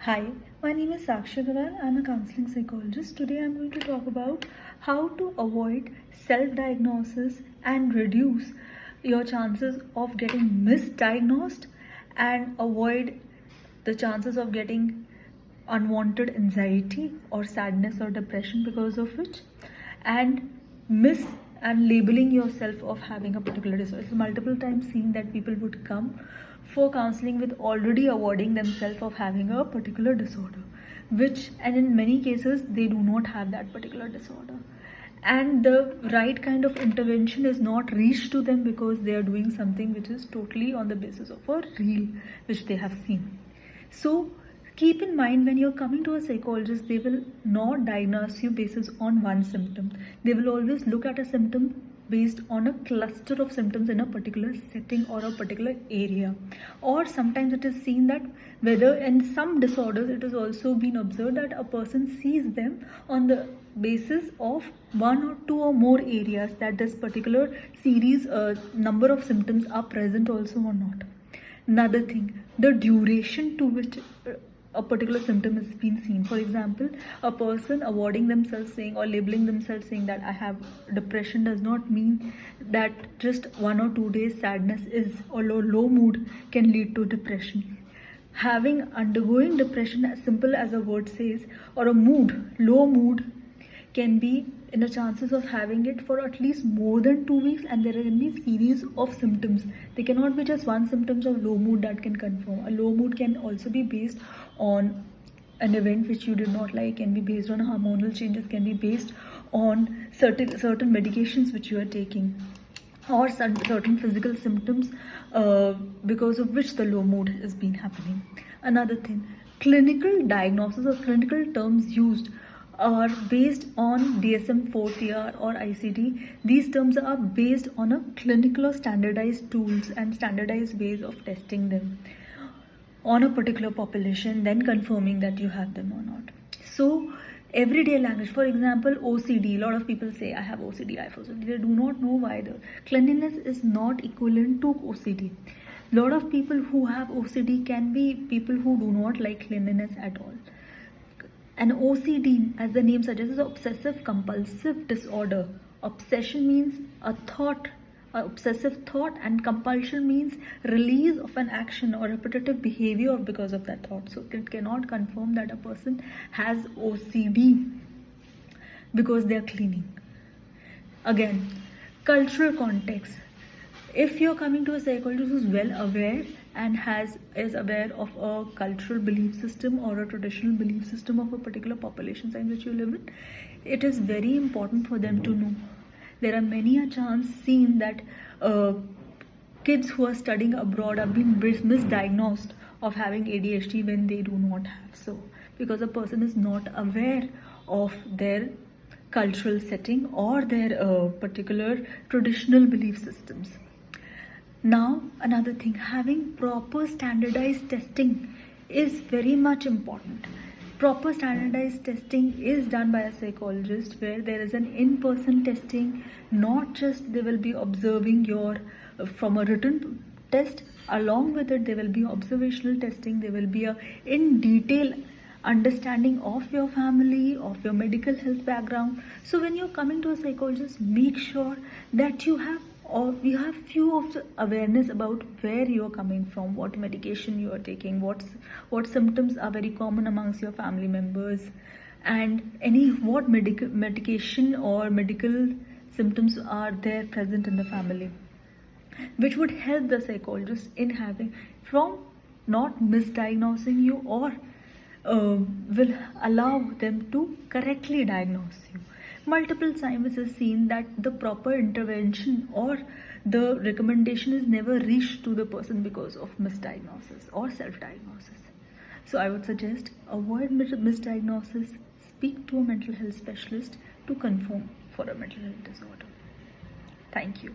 Hi, my name is Sakshi. I'm a counseling psychologist. Today I'm going to talk about how to avoid self-diagnosis and reduce your chances of getting misdiagnosed and avoid the chances of getting unwanted anxiety or sadness or depression because of which, and miss and labeling yourself of having a particular disorder. It's multiple times seen that people would come for counseling with already avoiding themselves of having a particular disorder, and in many cases they do not have that particular disorder, and the right kind of intervention is not reached to them because they are doing something which is totally on the basis of a reel which they have seen. So keep in mind, when you're coming to a psychologist, they will not diagnose you based on one symptom. They will always look at a symptom based on a cluster of symptoms in a particular setting or a particular area. Or sometimes it is seen that whether in some disorders it has also been observed that a person sees them on the basis of one or two or more areas, that this particular series number of symptoms are present also or not. Another thing, the duration to which a particular symptom is being seen. For example, a person avoiding themselves saying or labeling themselves saying that I have depression does not mean that just 1 or 2 days sadness is or low mood can lead to depression. Undergoing depression, as simple as a word says, or a low mood, can be in the chances of having it for at least more than 2 weeks, and there can be series of symptoms. They cannot be just one symptoms of low mood that can confirm. A low mood can also be based on an event which you did not like, can be based on hormonal changes, can be based on certain medications which you are taking, or certain physical symptoms because of which the low mood has been happening. Another thing, clinical diagnosis or clinical terms used are based on DSM 4TR or ICD. These terms are based on a clinical or standardized tools and standardized ways of testing them on a particular population, then confirming that you have them or not. So everyday language, for example, OCD, a lot of people say I have OCD, I have OCD. They do not know why the cleanliness is not equivalent to OCD. A lot of people who have OCD can be people who do not like cleanliness at all. An OCD, as the name suggests, is obsessive compulsive disorder. Obsession means a thought, obsessive thought, and compulsion means release of an action or repetitive behavior because of that thought. So it cannot confirm that a person has OCD because they are cleaning. Again, cultural context. If you're coming to a psychologist who's well aware and is aware of a cultural belief system or a traditional belief system of a particular population in which you live in, it is very important for them to know. There are many a chance seen that kids who are studying abroad are being misdiagnosed of having ADHD when they do not have so, because a person is not aware of their cultural setting or their particular traditional belief systems. Now, another thing, having proper standardized testing is very much important. Proper standardized testing is done by a psychologist, where there is an in-person testing, not just they will be observing your from a written test. Along with it, there will be observational testing, there will be a in detail understanding of your family, of your medical health background. So when you're coming to a psychologist, make sure that you have few of the awareness about where you are coming from, what medication you are taking, what symptoms are very common amongst your family members, and what medication or medical symptoms are there present in the family, which would help the psychologist in having from not misdiagnosing you, or will allow them to correctly diagnose you. Multiple times is seen that the proper intervention or the recommendation is never reached to the person because of misdiagnosis or self-diagnosis. So I would suggest avoid misdiagnosis, speak to a mental health specialist to confirm for a mental health disorder. Thank you.